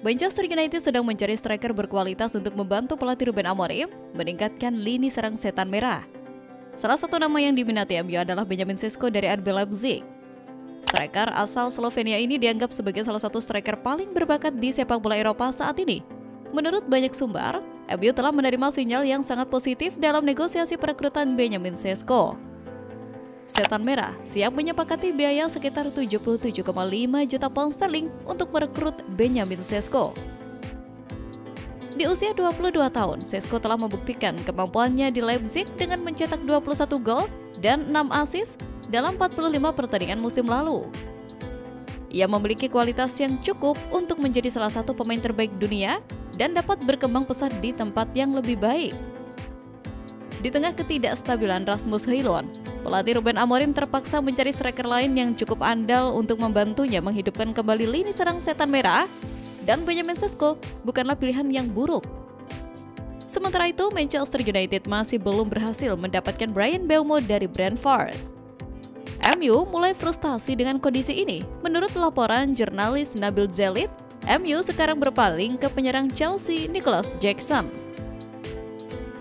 Manchester United sedang mencari striker berkualitas untuk membantu pelatih Ruben Amorim meningkatkan lini serang setan merah. Salah satu nama yang diminati MU adalah Benjamin Sesko dari RB Leipzig. Striker asal Slovenia ini dianggap sebagai salah satu striker paling berbakat di sepak bola Eropa saat ini. Menurut banyak sumber, MU telah menerima sinyal yang sangat positif dalam negosiasi perekrutan Benjamin Sesko. Setan Merah siap menyepakati biaya sekitar 77,5 juta pound sterling untuk merekrut Benjamin Sesko. Di usia 22 tahun, Sesko telah membuktikan kemampuannya di Leipzig dengan mencetak 21 gol dan 6 assist dalam 45 pertandingan musim lalu. Ia memiliki kualitas yang cukup untuk menjadi salah satu pemain terbaik dunia dan dapat berkembang pesat di tempat yang lebih baik. Di tengah ketidakstabilan Rasmus Højlund, pelatih Ruben Amorim terpaksa mencari striker lain yang cukup andal untuk membantunya menghidupkan kembali lini serang setan merah, dan Benjamin Sesko bukanlah pilihan yang buruk. Sementara itu, Manchester United masih belum berhasil mendapatkan Bryan Mbeumo dari Brentford. MU mulai frustasi dengan kondisi ini. Menurut laporan jurnalis Nabil Djellit, MU sekarang berpaling ke penyerang Chelsea Nicolas Jackson.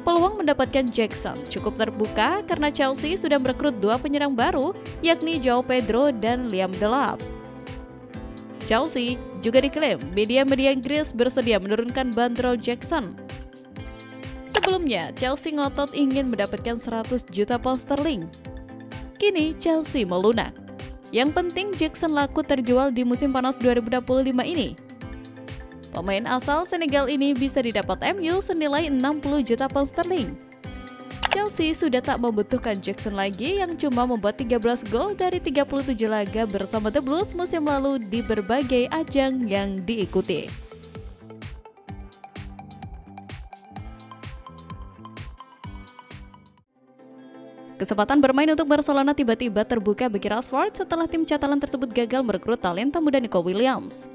Peluang mendapatkan Jackson cukup terbuka karena Chelsea sudah merekrut dua penyerang baru, yakni João Pedro dan Liam Delap. Chelsea juga diklaim media-media Inggris bersedia menurunkan bandrol Jackson. Sebelumnya, Chelsea ngotot ingin mendapatkan 100 juta pound sterling. Kini Chelsea melunak. Yang penting Jackson laku terjual di musim panas 2025 ini. Pemain asal Senegal ini bisa didapat MU senilai 60 juta pound sterling. Chelsea sudah tak membutuhkan Jackson lagi yang cuma membuat 13 gol dari 37 laga bersama The Blues musim lalu di berbagai ajang yang diikuti. Kesempatan bermain untuk Barcelona tiba-tiba terbuka bagi Rashford setelah tim Catalan tersebut gagal merekrut talenta muda Nico Williams.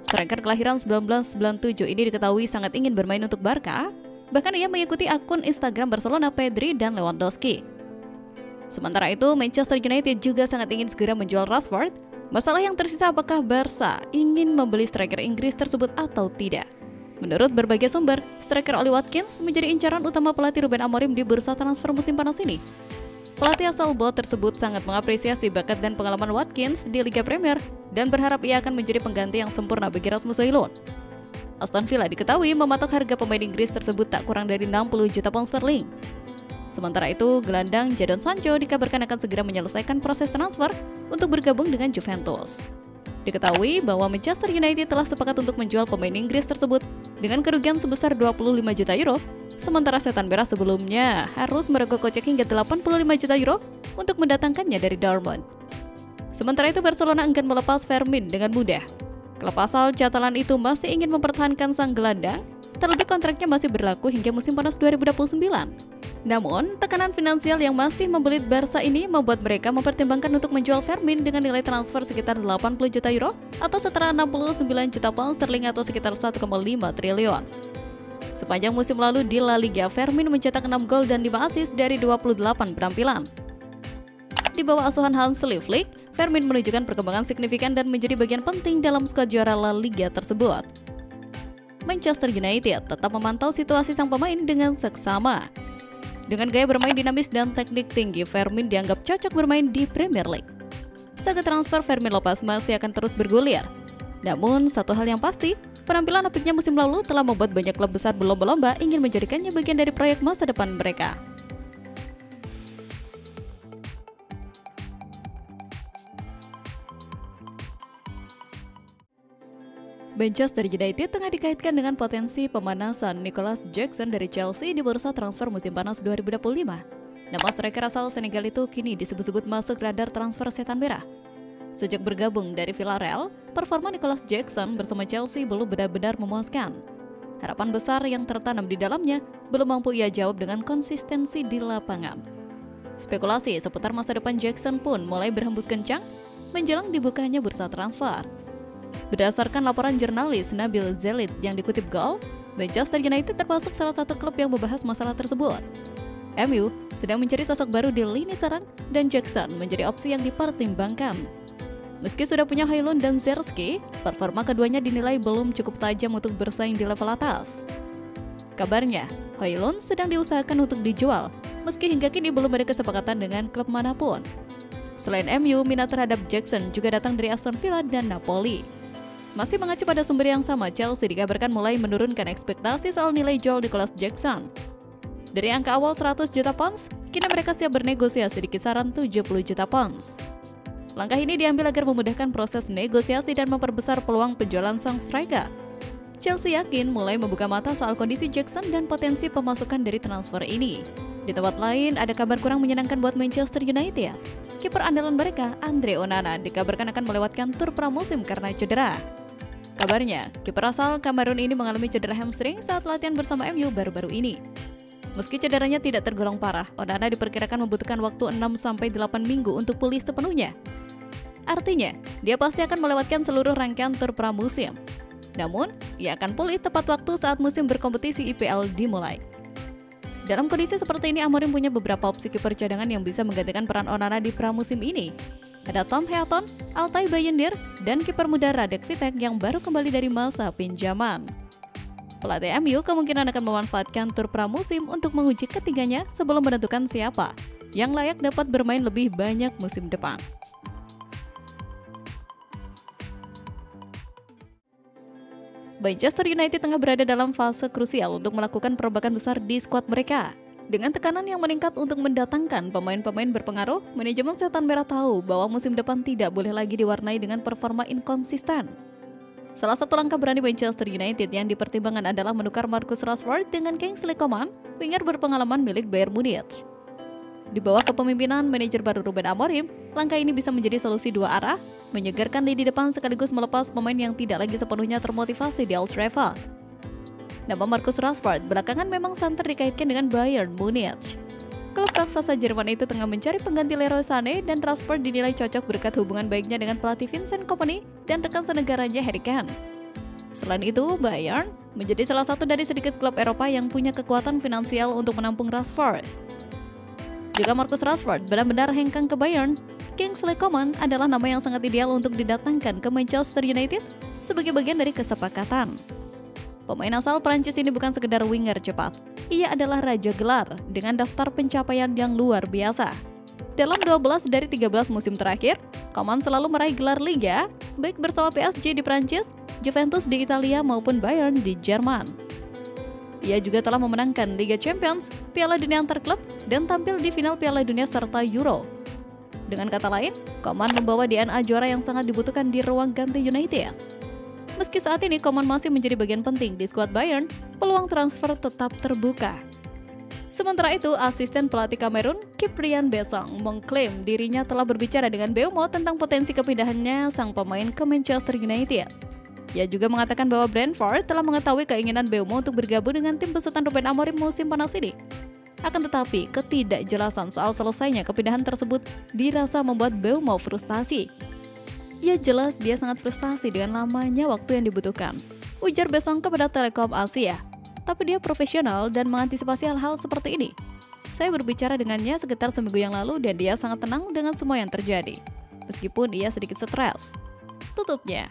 Striker kelahiran 1997 ini diketahui sangat ingin bermain untuk Barca, bahkan ia mengikuti akun Instagram Barcelona Pedri dan Lewandowski. Sementara itu, Manchester United juga sangat ingin segera menjual Rashford. Masalah yang tersisa apakah Barca ingin membeli striker Inggris tersebut atau tidak. Menurut berbagai sumber, striker Ollie Watkins menjadi incaran utama pelatih Ruben Amorim di bursa transfer musim panas ini. Pelatih asal Bot tersebut sangat mengapresiasi bakat dan pengalaman Watkins di Liga Premier dan berharap ia akan menjadi pengganti yang sempurna bagi Rasmus Højlund. Aston Villa diketahui mematok harga pemain Inggris tersebut tak kurang dari 60 juta pound sterling. Sementara itu, gelandang Jadon Sancho dikabarkan akan segera menyelesaikan proses transfer untuk bergabung dengan Juventus. Diketahui bahwa Manchester United telah sepakat untuk menjual pemain Inggris tersebut dengan kerugian sebesar 25 juta euro, sementara Setan Merah sebelumnya harus merogoh kocek hingga 85 juta euro untuk mendatangkannya dari Dortmund. Sementara itu, Barcelona enggan melepas Fermin dengan mudah. Klub asal Catalan itu masih ingin mempertahankan sang gelandang, terlebih kontraknya masih berlaku hingga musim panas 2029. Namun, tekanan finansial yang masih membelit Barca ini membuat mereka mempertimbangkan untuk menjual Fermin dengan nilai transfer sekitar 80 juta euro atau setara 69 juta pound sterling atau sekitar 1,5 triliun. Sepanjang musim lalu di La Liga, Fermin mencetak 6 gol dan 5 assist dari 28 penampilan. Di bawah asuhan Hansi Flick, Fermin menunjukkan perkembangan signifikan dan menjadi bagian penting dalam skuad juara La Liga tersebut. Manchester United tetap memantau situasi sang pemain dengan seksama. Dengan gaya bermain dinamis dan teknik tinggi, Fermin dianggap cocok bermain di Premier League. Saga transfer Fermin Lopez masih akan terus bergulir. Namun, satu hal yang pasti, penampilan apiknya musim lalu telah membuat banyak klub besar berlomba-lomba ingin menjadikannya bagian dari proyek masa depan mereka. Manchester United tengah dikaitkan dengan potensi pemanasan Nicolas Jackson dari Chelsea di bursa transfer musim panas 2025. Nama striker asal Senegal itu kini disebut-sebut masuk radar transfer setan merah. Sejak bergabung dari Villarreal, performa Nicolas Jackson bersama Chelsea belum benar-benar memuaskan. Harapan besar yang tertanam di dalamnya belum mampu ia jawab dengan konsistensi di lapangan. Spekulasi seputar masa depan Jackson pun mulai berhembus kencang menjelang dibukanya bursa transfer. Berdasarkan laporan jurnalis Nabil Djellit yang dikutip Goal, Manchester United termasuk salah satu klub yang membahas masalah tersebut. MU sedang mencari sosok baru di lini serang dan Jackson menjadi opsi yang dipertimbangkan. Meski sudah punya Højlund dan Sierski, performa keduanya dinilai belum cukup tajam untuk bersaing di level atas. Kabarnya, Højlund sedang diusahakan untuk dijual, meski hingga kini belum ada kesepakatan dengan klub manapun. Selain MU, minat terhadap Jackson juga datang dari Aston Villa dan Napoli. Masih mengacu pada sumber yang sama, Chelsea dikabarkan mulai menurunkan ekspektasi soal nilai jual Nicolas Jackson. Dari angka awal 100 juta pounds, kini mereka siap bernegosiasi di kisaran 70 juta pounds. Langkah ini diambil agar memudahkan proses negosiasi dan memperbesar peluang penjualan sang striker. Chelsea yakin mulai membuka mata soal kondisi Jackson dan potensi pemasukan dari transfer ini. Di tempat lain, ada kabar kurang menyenangkan buat Manchester United. Kiper andalan mereka, Andre Onana, dikabarkan akan melewatkan tur pramusim karena cedera. Kabarnya, kiper asal Kamerun ini mengalami cedera hamstring saat latihan bersama MU baru-baru ini. Meski cederanya tidak tergolong parah, Onana diperkirakan membutuhkan waktu 6-8 minggu untuk pulih sepenuhnya. Artinya, dia pasti akan melewatkan seluruh rangkaian tur pramusim. Namun, ia akan pulih tepat waktu saat musim berkompetisi IPL dimulai. Dalam kondisi seperti ini, Amorim punya beberapa opsi kiper cadangan yang bisa menggantikan peran Onana di pramusim ini. Ada Tom Heaton, Altay Bayindir, dan kiper muda Radek Vitek yang baru kembali dari masa pinjaman. Pelatih MU kemungkinan akan memanfaatkan tur pramusim untuk menguji ketiganya sebelum menentukan siapa yang layak dapat bermain lebih banyak musim depan. Manchester United tengah berada dalam fase krusial untuk melakukan perubahan besar di skuad mereka. Dengan tekanan yang meningkat untuk mendatangkan pemain-pemain berpengaruh, manajemen Setan Merah tahu bahwa musim depan tidak boleh lagi diwarnai dengan performa inkonsisten. Salah satu langkah berani Manchester United yang dipertimbangkan adalah menukar Marcus Rashford dengan Kingsley Coman, winger berpengalaman milik Bayern Munich. Di bawah kepemimpinan manajer baru Ruben Amorim, langkah ini bisa menjadi solusi dua arah, menyegarkan lini depan sekaligus melepas pemain yang tidak lagi sepenuhnya termotivasi di Old Trafford. Nama Marcus Rashford belakangan memang santer dikaitkan dengan Bayern Munich. Klub raksasa Jerman itu tengah mencari pengganti Leroy Sané dan Rashford dinilai cocok berkat hubungan baiknya dengan pelatih Vincent Kompany dan rekan senegaranya Harry Kane. Selain itu, Bayern menjadi salah satu dari sedikit klub Eropa yang punya kekuatan finansial untuk menampung Rashford. Jika Marcus Rashford benar-benar hengkang ke Bayern, Kingsley Coman adalah nama yang sangat ideal untuk didatangkan ke Manchester United sebagai bagian dari kesepakatan. Pemain asal Prancis ini bukan sekedar winger cepat, ia adalah raja gelar dengan daftar pencapaian yang luar biasa. Dalam 12 dari 13 musim terakhir, Coman selalu meraih gelar Liga, baik bersama PSG di Prancis, Juventus di Italia maupun Bayern di Jerman. Ia juga telah memenangkan Liga Champions, Piala Dunia antar klub, dan tampil di final Piala Dunia serta Euro. Dengan kata lain, Coman membawa DNA juara yang sangat dibutuhkan di ruang ganti United. Meski saat ini Coman masih menjadi bagian penting di skuad Bayern, peluang transfer tetap terbuka. Sementara itu, asisten pelatih Kamerun, Cyprien Besang, mengklaim dirinya telah berbicara dengan Mbeumo tentang potensi kepindahannya sang pemain ke Manchester United. Ia juga mengatakan bahwa Brentford telah mengetahui keinginan Mbeumo untuk bergabung dengan tim besutan Ruben Amorim musim panas ini. Akan tetapi, ketidakjelasan soal selesainya kepindahan tersebut dirasa membuat Mbeumo frustasi. Ya jelas dia sangat frustasi dengan lamanya waktu yang dibutuhkan, ujar Besong kepada Telekom Asia. Tapi dia profesional dan mengantisipasi hal-hal seperti ini. Saya berbicara dengannya sekitar seminggu yang lalu dan dia sangat tenang dengan semua yang terjadi. Meskipun ia sedikit stres, tutupnya.